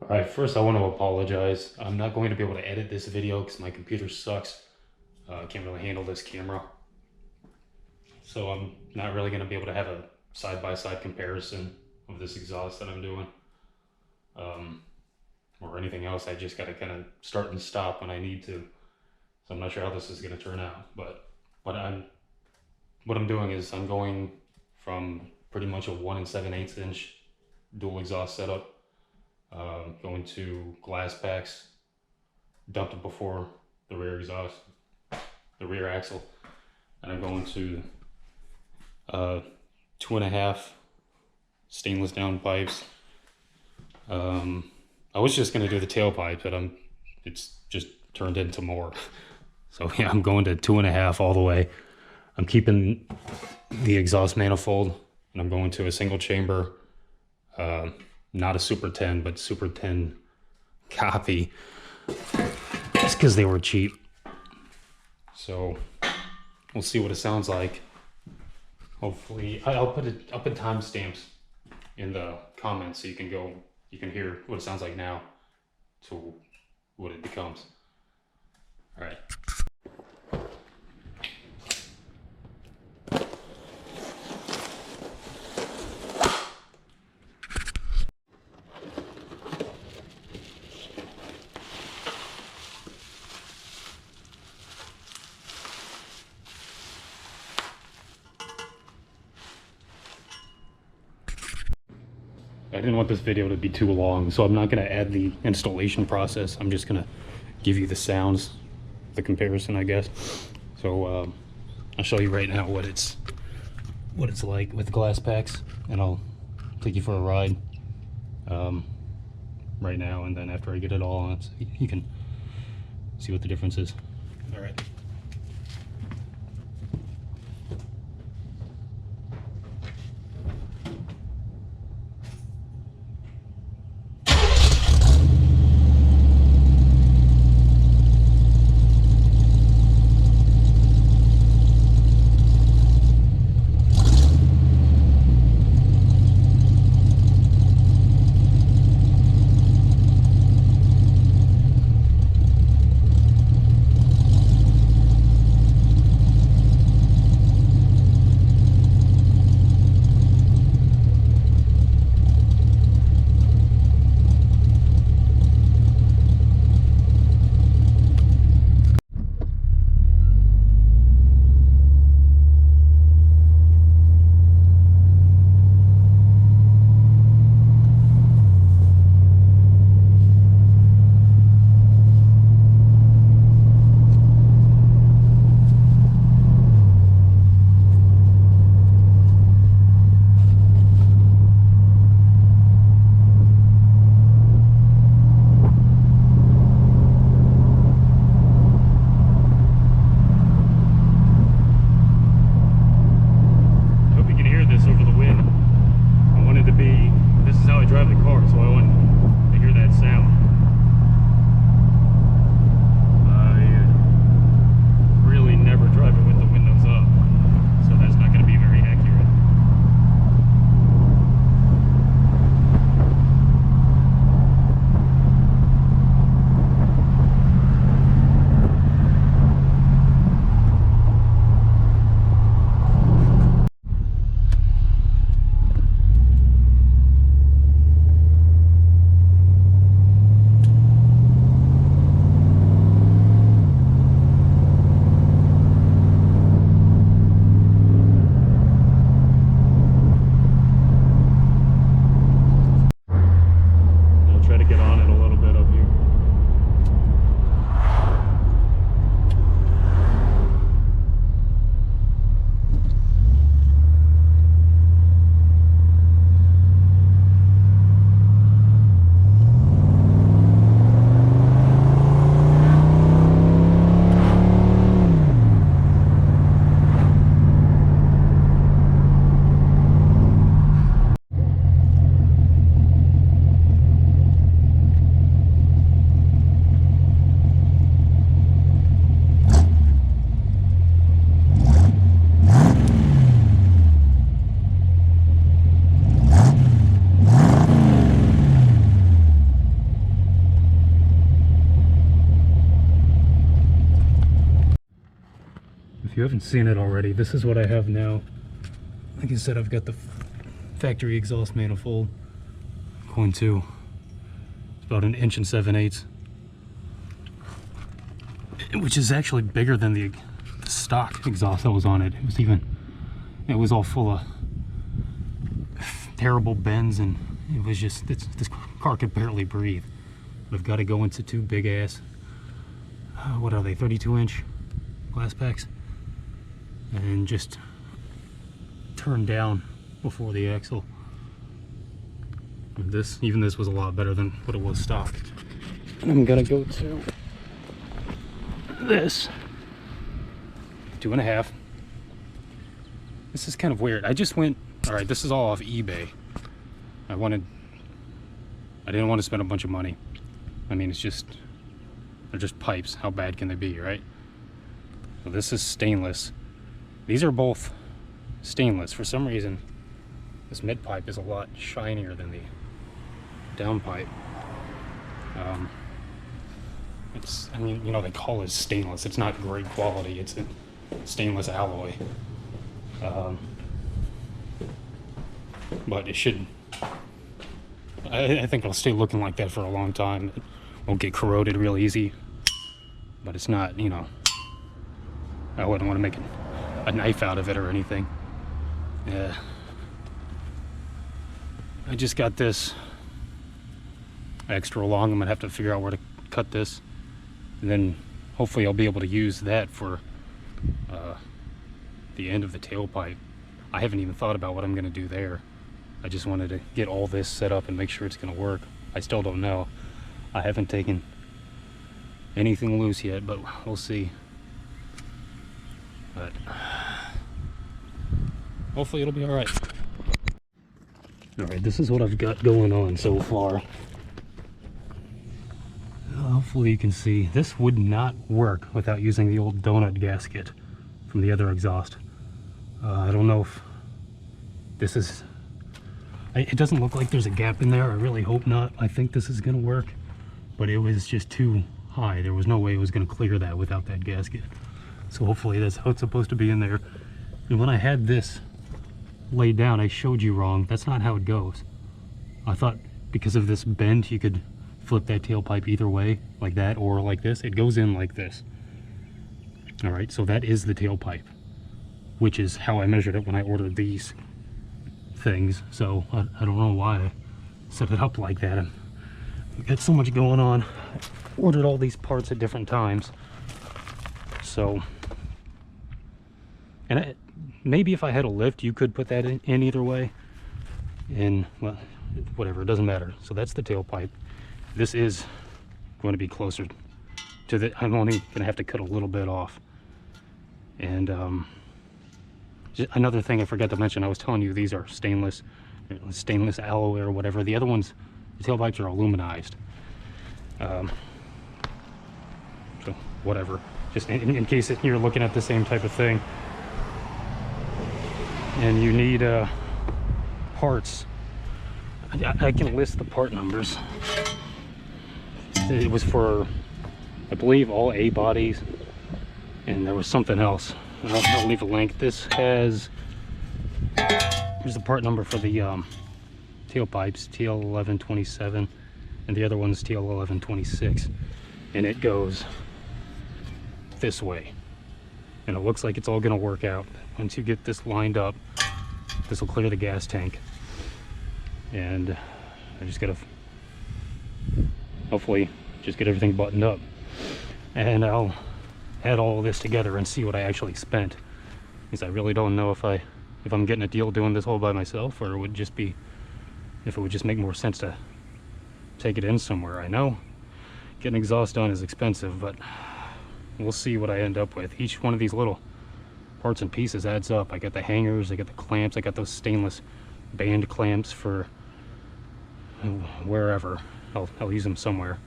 Alright, first I want to apologize. I'm not going to be able to edit this video because my computer sucks. I can't really handle this camera. So I'm not really going to be able to have a side-by-side comparison of this exhaust that I'm doing. Or anything else. I just got to kind of start and stop when I need to. So I'm not sure how this is going to turn out. But what I'm doing is I'm going from pretty much a 1 7/8 inch dual exhaust setup. Going to Glasspacks, dumped it before the rear exhaust, the rear axle, and I'm going to 2.5 stainless down pipes. I was just gonna do the tailpipe, but it's just turned into more. So yeah, I'm going to 2.5 all the way. I'm keeping the exhaust manifold, and I'm going to a single chamber. Not a Super 10, but Super 10 copy. Just because they were cheap. So we'll see what it sounds like. Hopefully, I'll put timestamps in the comments so you can hear what it sounds like now to what it becomes. All right. I didn't want this video to be too long, so I'm not going to add the installation process. I'm just going to give you the sounds, the comparison, I guess. So I'll show you right now what it's like with Glasspacks, and I'll take you for a ride right now, and then after I get it all on, so you can see what the difference is. All right. you haven't seen it already, this is what I have now. Like I said, I've got the factory exhaust manifold going to, it's about 1 7/8 inches, which is actually bigger than the stock exhaust that was on it. It was all full of terrible bends, and it was just, this car could barely breathe. But I've got to go into 2 big ass, what are they, 32-inch Glasspacks, and just turn down before the axle. And even this was a lot better than what it was stock. And I'm gonna go to this 2.5. This is kind of weird. I just went, all right, this is all off eBay. I didn't want to spend a bunch of money. I mean, they're just pipes. How bad can they be, right? So this is stainless. These are both stainless. For some reason, this mid pipe is a lot shinier than the down pipe. I mean, you know, they call it stainless. It's not great quality. It's a stainless alloy. But it should, I think it'll stay looking like that for a long time. It won't get corroded real easy. But it's not, you know, I wouldn't want to make a knife out of it or anything. Yeah. I just got this extra long. I'm gonna have to figure out where to cut this, and then hopefully I'll be able to use that for the end of the tailpipe. I haven't even thought about what I'm gonna do there. I just wanted to get all this set up and make sure it's gonna work. I still don't know. I haven't taken anything loose yet, but we'll see. But hopefully it'll be all right. All right, this is what I've got going on so far. Hopefully you can see this would not work without using the old donut gasket from the other exhaust. I don't know if this is, it doesn't look like there's a gap in there. I really hope not. I think this is gonna work, but it was just too high. There was no way it was gonna clear that without that gasket. So hopefully that's how it's supposed to be in there. And when I had this laid down, I showed you wrong. That's not how it goes. I thought because of this bend, you could flip that tailpipe either way, like that or like this. It goes in like this. All right, so that is the tailpipe, which is how I measured it when I ordered these things. So I don't know why I set it up like that. I've got so much going on. I ordered all these parts at different times. So, and maybe if I had a lift, you could put that in either way. And, well, whatever, it doesn't matter. So that's the tailpipe. This is going to be closer to the, I'm only going to have to cut a little bit off. And just another thing I forgot to mention, I was telling you these are stainless alloy or whatever. The other ones, the tailpipes are aluminized. So whatever, just in case you're looking at the same type of thing and you need parts. I can list the part numbers. It was for, I believe, all A bodies, and there was something else. I'll leave a link. This has, here's the part number for the tailpipes, TL1127, and the other one's TL1126, and it goes this way. And it looks like it's all gonna work out. Once you get this lined up, this will clear the gas tank. And I just gotta hopefully just get everything buttoned up, and I'll add all of this together and see what I actually spent, because I really don't know if I'm getting a deal doing this all by myself, or it would just be, if it would just make more sense to take it in somewhere. I know getting exhaust done is expensive, but we'll see what I end up with. Each one of these little parts and pieces adds up. I got the hangers, I got the clamps, I got those stainless band clamps for wherever. I'll use them somewhere.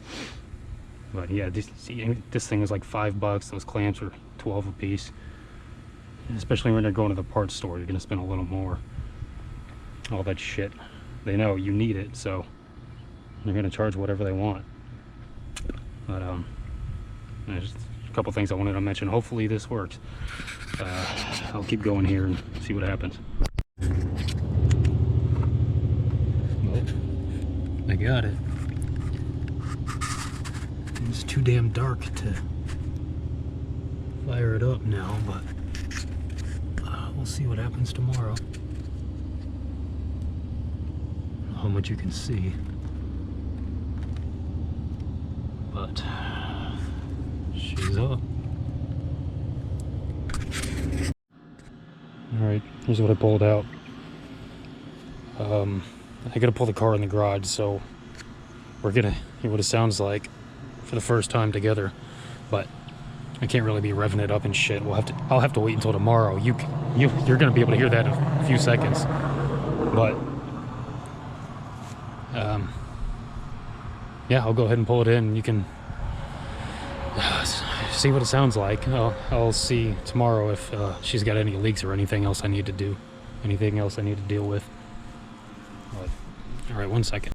But yeah, this thing is like $5. Those clamps are 12 a piece. Especially when you're going to the parts store, you're gonna spend a little more. All that shit, they know you need it, so they're gonna charge whatever they want. But I a couple things I wanted to mention. Hopefully this works. I'll keep going here and see what happens. Well, I got it. It's too damn dark to fire it up now, but we'll see what happens tomorrow. How much you can see, but she's up. All right, here's what I pulled out. I gotta pull the car in the garage, so we're gonna hear what it sounds like for the first time together, but I can't really be revving it up and shit. I'll have to wait until tomorrow. You're gonna be able to hear that in a few seconds, but yeah, I'll go ahead and pull it in. You can see what it sounds like. I'll see tomorrow if she's got any leaks or anything else I need to do, anything else I need to deal with. But, all right, 1 second.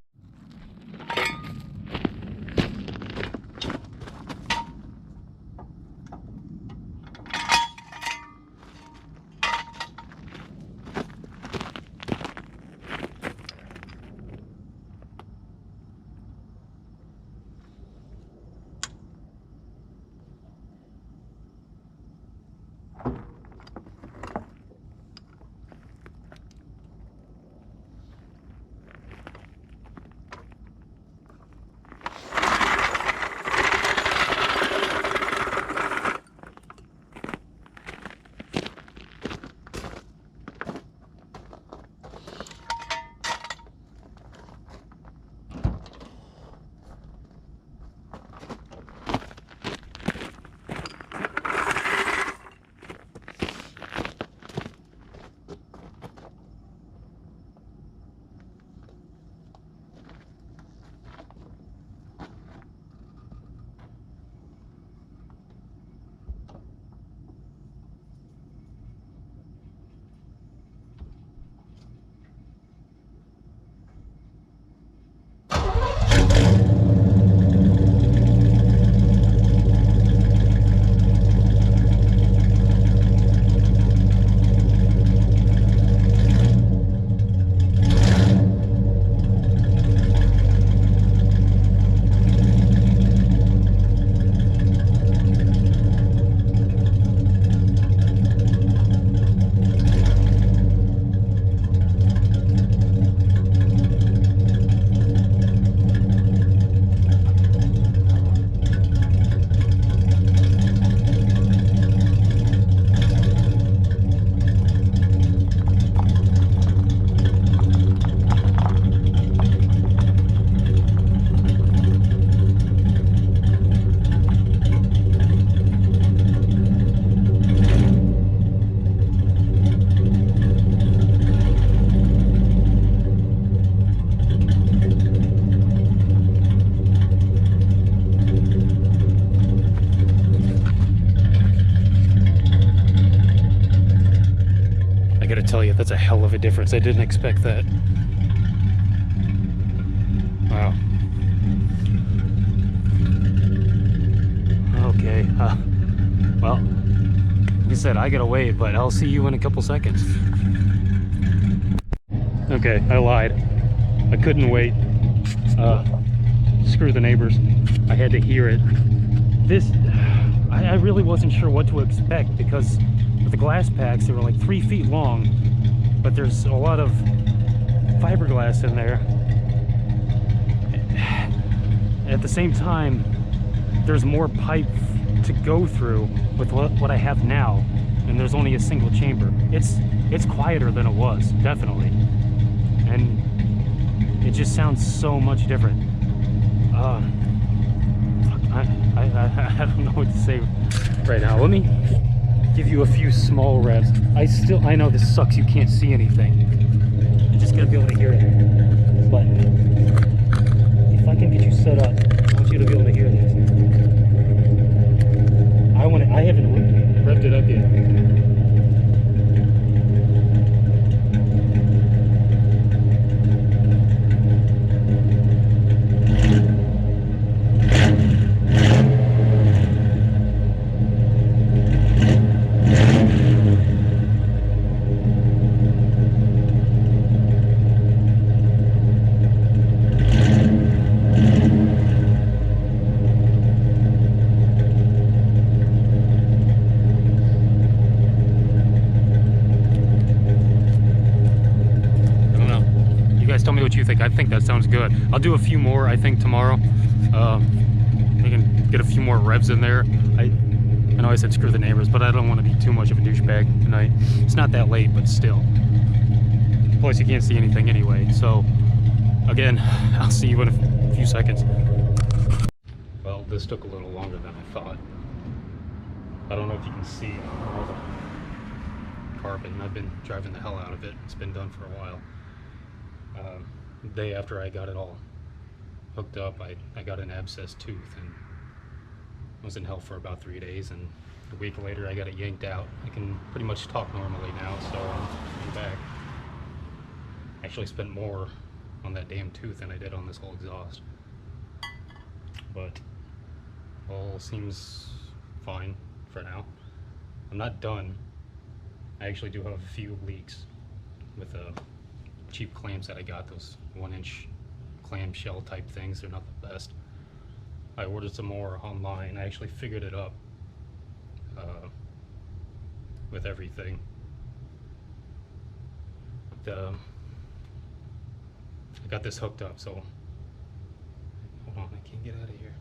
Tell you, that's a hell of a difference. I didn't expect that. Wow. Okay. Well, like I said, I gotta wait, but I'll see you in a couple seconds. Okay, I lied. I couldn't wait. Screw the neighbors. I had to hear it. I really wasn't sure what to expect, because with the Glasspacks, they were like 3 feet long, but there's a lot of fiberglass in there. At the same time, there's more pipe to go through with what I have now, and there's only a single chamber. It's quieter than it was, definitely, and it just sounds so much different. I don't know what to say right now. Let me give you a few small revs. I know this sucks, you can't see anything. You just gotta be able to hear it. But if I can get you set up, I want you to be able to hear this. I haven't revved it up yet. think? I think that sounds good. I'll do a few more, I think, tomorrow. I can get a few more revs in there. I know I said screw the neighbors, but I don't want to be too much of a douchebag tonight. It's not that late, but still. Plus, you can't see anything anyway. So, again, I'll see you in a few seconds. Well, this took a little longer than I thought. I don't know if you can see all the carpet, and I've been driving the hell out of it. It's been done for a while. The day after I got it all hooked up, I got an abscess tooth and was in hell for about 3 days, and a week later I got it yanked out. I can pretty much talk normally now, so I'm back. I actually spent more on that damn tooth than I did on this whole exhaust. But all seems fine for now. I'm not done. I actually do have a few leaks with cheap clamps that I got, those 1-inch clamshell type things. They're not the best. I ordered some more online. I actually figured it up with everything. I got this hooked up, so hold on, I can't get out of here.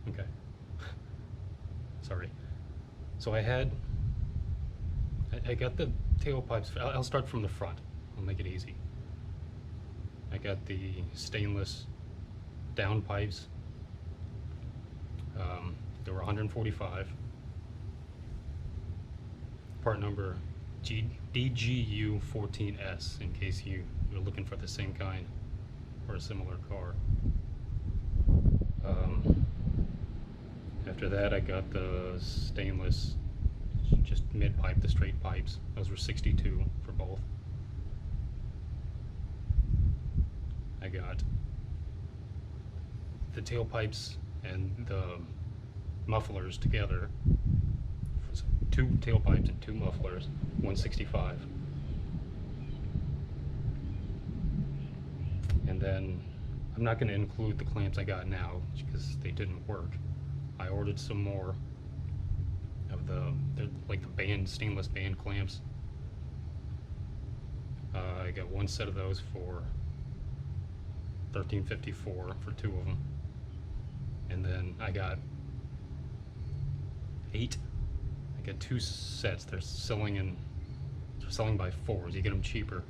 Okay. Sorry. So I got the tailpipes. I'll start from the front. I'll make it easy. I got the stainless downpipes. They were 145. Part number DGU14S, in case you're looking for the same kind or a similar car. After that, I got the stainless, just mid pipe, the straight pipes. Those were 62 for both. I got the tailpipes and the mufflers together. So 2 tailpipes and 2 mufflers, 165. And then I'm not going to include the clamps I got now because they didn't work. I ordered some more of they're like the band, stainless band clamps. I got 1 set of those for $13.54 for 2 of them. And then I got 8. I got 2 sets. They're selling by 4s. You get them cheaper.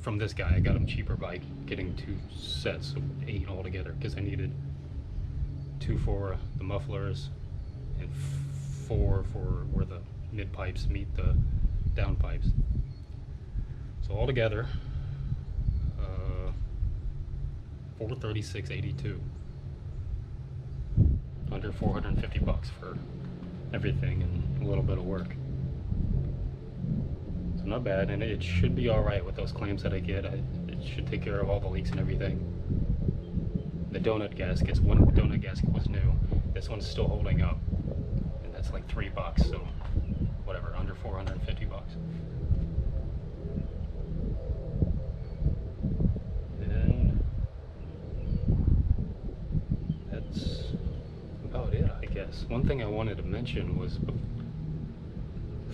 From this guy, I got them cheaper by getting 2 sets, so 8 altogether, because I needed 2 for the mufflers and 4 for where the mid pipes meet the down pipes. So altogether, $436.82. Under $450 for everything and a little bit of work. So not bad, and it should be all right with those clamps that I get. It should take care of all the leaks and everything. The donut gaskets, one donut gasket was new. This one's still holding up, and that's like $3. So whatever, under $450. And that's about it, I guess. One thing I wanted to mention was,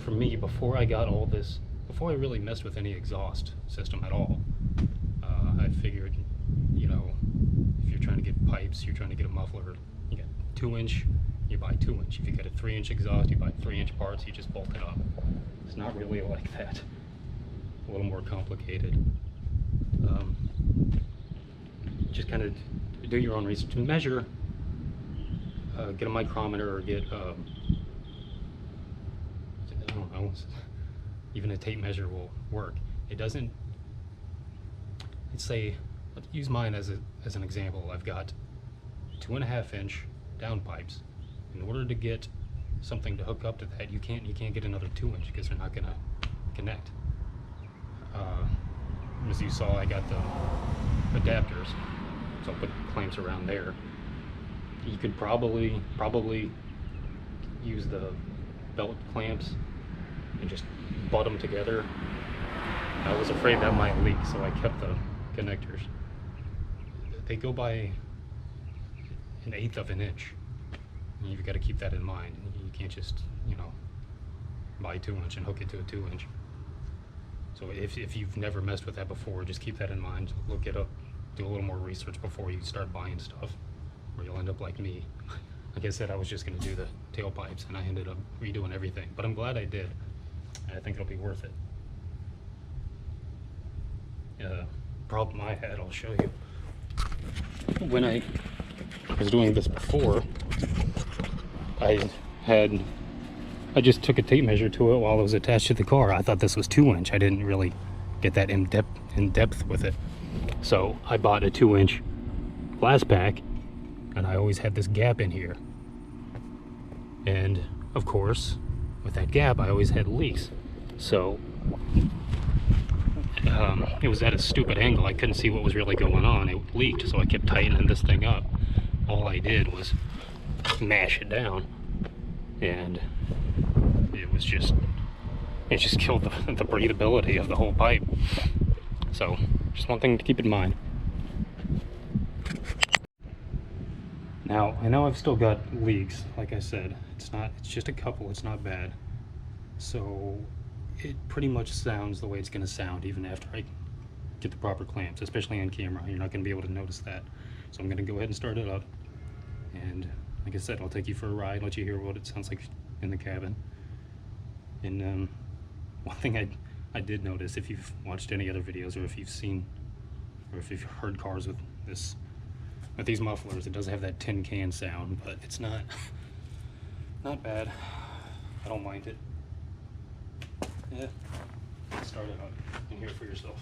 for me, before I got all this, before I really messed with any exhaust system at all, I figured, you know, if you're trying to get pipes, you're trying to get a muffler, you get 2-inch, you buy 2-inch. If you get a 3-inch exhaust, you buy 3-inch parts, you just bolt it up. It's not really like that. A little more complicated. Just kind of do your own research and measure. Get a micrometer or get I don't know, even a tape measure will work. It doesn't, let's say, let's use mine as an example. I've got 2.5-inch down pipes. In order to get something to hook up to that, you can't get another 2-inch because they're not gonna connect. As you saw, I got the adapters, so I'll put clamps around there. You could probably use the belt clamps and just butt them together. I was afraid that might leak, so I kept the connectors. They go by 1/8 of an inch. You've got to keep that in mind. You can't just, you know, buy 2-inch and hook it to a 2-inch. So if you've never messed with that before, just keep that in mind. Look it up, do a little more research before you start buying stuff, or you'll end up like me. Like I said, I was just gonna do the tailpipes and I ended up redoing everything, but I'm glad I did. And I think it'll be worth it. Problem I had, I'll show you. When I was doing this before, I just took a tape measure to it while it was attached to the car. I thought this was 2-inch. I didn't really get that in depth with it. So I bought a 2-inch Glasspacks, and I always had this gap in here. And of course, with that gap, I always had leaks. So it was at a stupid angle. I couldn't see what was really going on. It leaked, so I kept tightening this thing up. All I did was mash it down, and it just killed the breathability of the whole pipe. So just one thing to keep in mind. Now I know I've still got leaks, like I said. It's just a couple. It's not bad. So it pretty much sounds the way it's going to sound even after I get the proper clamps, especially on camera. You're not going to be able to notice that. So I'm going to go ahead and start it up, and like I said, I'll take you for a ride, let you hear what it sounds like in the cabin. And one thing I did notice, if you've watched any other videos, or if you've seen, or if you've heard cars with these mufflers, it does have that tin can sound, but it's not bad. I don't mind it. Yeah, start it up and hear it for yourself.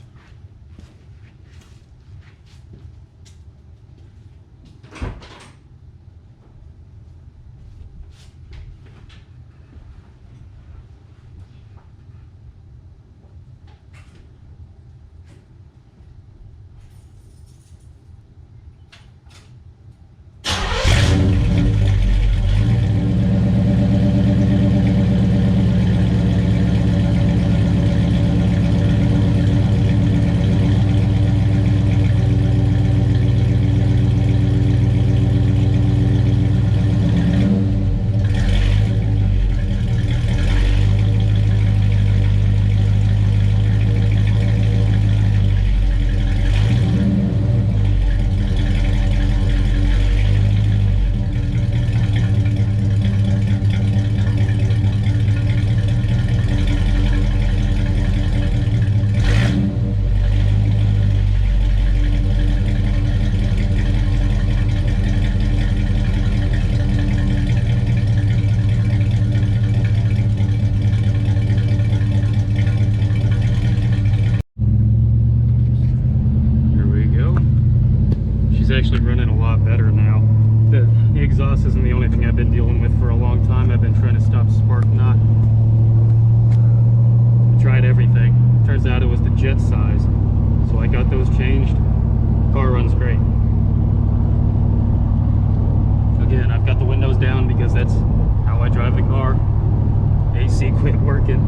Actually running a lot better now. The exhaust isn't the only thing I've been dealing with for a long time. I've been trying to stop spark knot. I tried everything. Turns out it was the jet size. So I got those changed. Car runs great. Again, I've got the windows down because that's how I drive the car. AC quit working.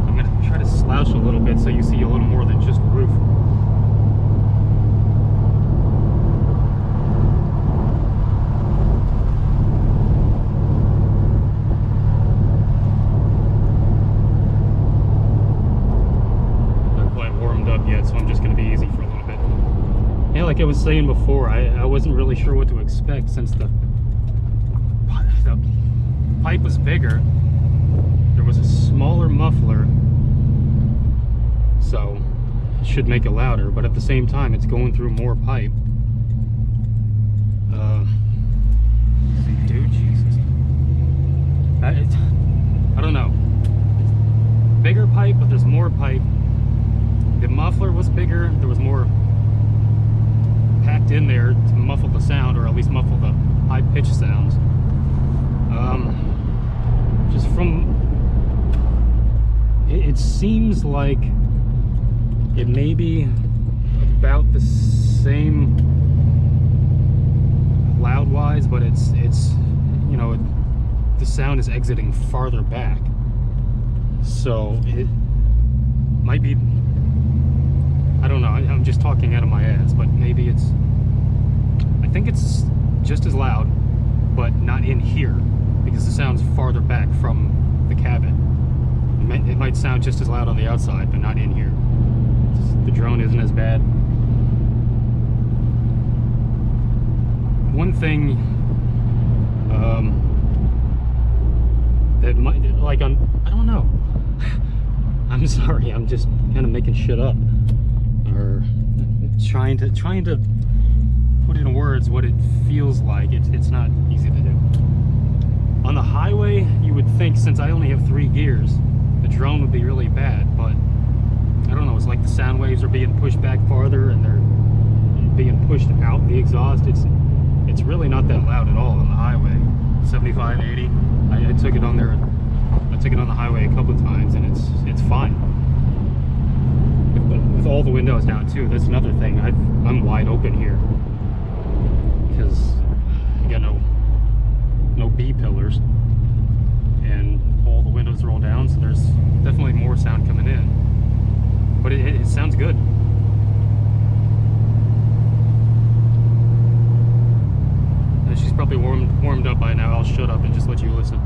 I'm gonna try to slouch a little bit so you see a little more than just roof. So I'm just going to be easy for a little bit. Yeah, like I was saying before, I wasn't really sure what to expect since the pipe was bigger. There was a smaller muffler, so it should make it louder, but at the same time it's going through more pipe. Dude, Jesus. I don't know. It's bigger pipe, but there's more pipe. The muffler was bigger, there was more packed in there to muffle the sound, or at least muffle the high-pitched sounds. Just from... It seems like it may be about the same loud-wise, but it's you know, the sound is exiting farther back. So it might be... I don't know, I'm just talking out of my ass, but maybe it's... I think it's just as loud, but not in here, because the sound's farther back from the cabin. It might sound just as loud on the outside, but not in here. The drone isn't as bad. One thing that might, like, I don't know. I'm sorry, I'm just kind of making shit up, or trying to put in words what it feels like. It's not easy to do. On the highway, you would think, since I only have 3 gears, the drone would be really bad, but I don't know, it's like the sound waves are being pushed back farther and they're being pushed out the exhaust. It's really not that loud at all on the highway. 75, 80. I took it on there. I took it on the highway a couple of times, and it's fine. With all the windows down too. That's another thing. I'm wide open here because I got no B pillars, and all the windows are all down, so there's definitely more sound coming in. But it sounds good. She's probably warmed up by now. I'll shut up and just let you listen.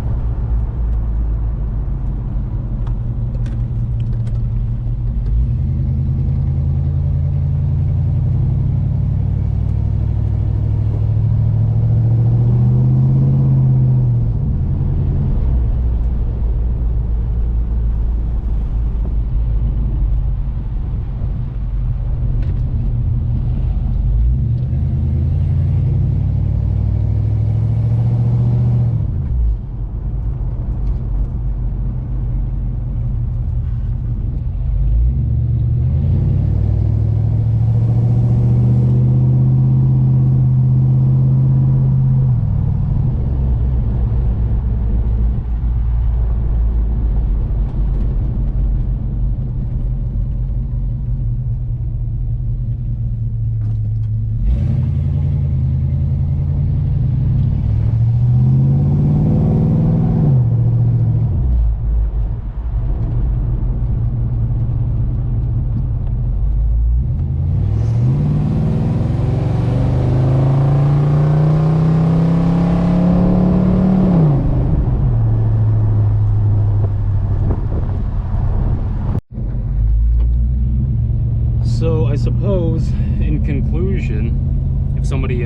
So I suppose, in conclusion, if somebody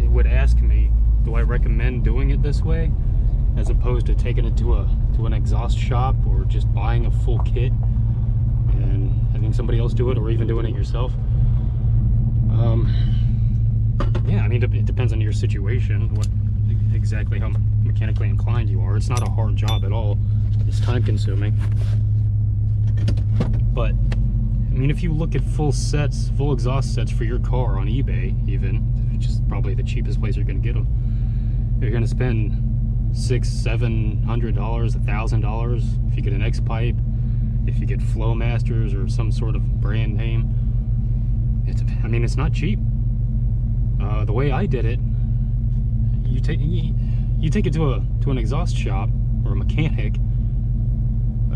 would ask me, do I recommend doing it this way, as opposed to taking it to an exhaust shop or just buying a full kit and having somebody else do it, or even doing it yourself? Yeah, I mean, it depends on your situation, exactly how mechanically inclined you are. It's not a hard job at all. It's time consuming. But I mean, if you look at full exhaust sets for your car on eBay, even, which is probably the cheapest place you're going to get them, you're going to spend $600, $700, $1,000 if you get an X-pipe, if you get Flowmasters or some sort of brand name. I mean, it's not cheap. The way I did it, you take it to an exhaust shop or a mechanic.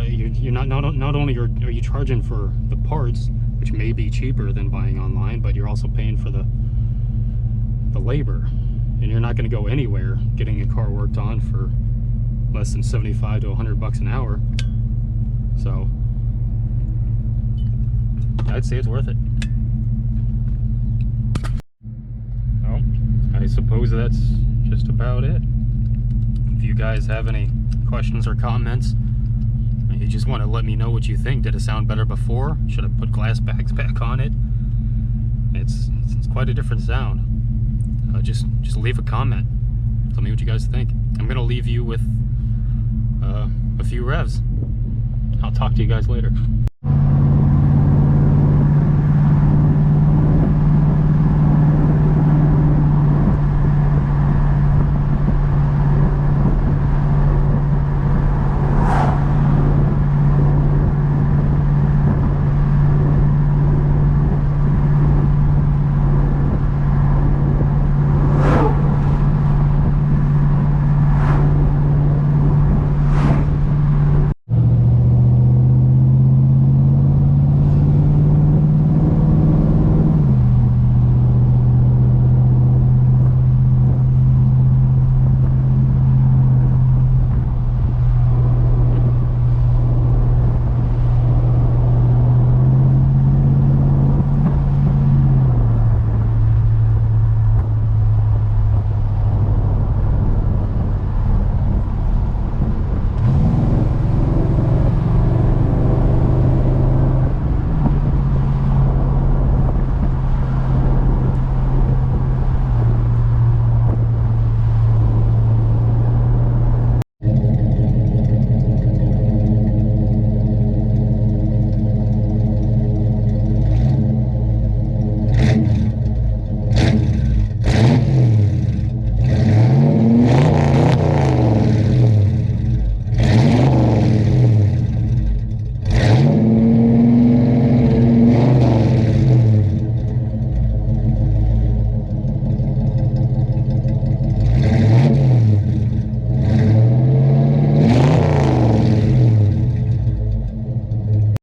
You're not only are you charging for the parts, which may be cheaper than buying online, but you're also paying for the labor, and you're not going to go anywhere getting a car worked on for less than 75 to 100 bucks an hour. So I'd say it's worth it. Well, I suppose that's just about it. If you guys have any questions or comments, you just want to let me know what you think. Did it sound better before? Should I put Glasspacks back on it? It's quite a different sound. Just leave a comment. Tell me what you guys think. I'm gonna leave you with a few revs. I'll talk to you guys later.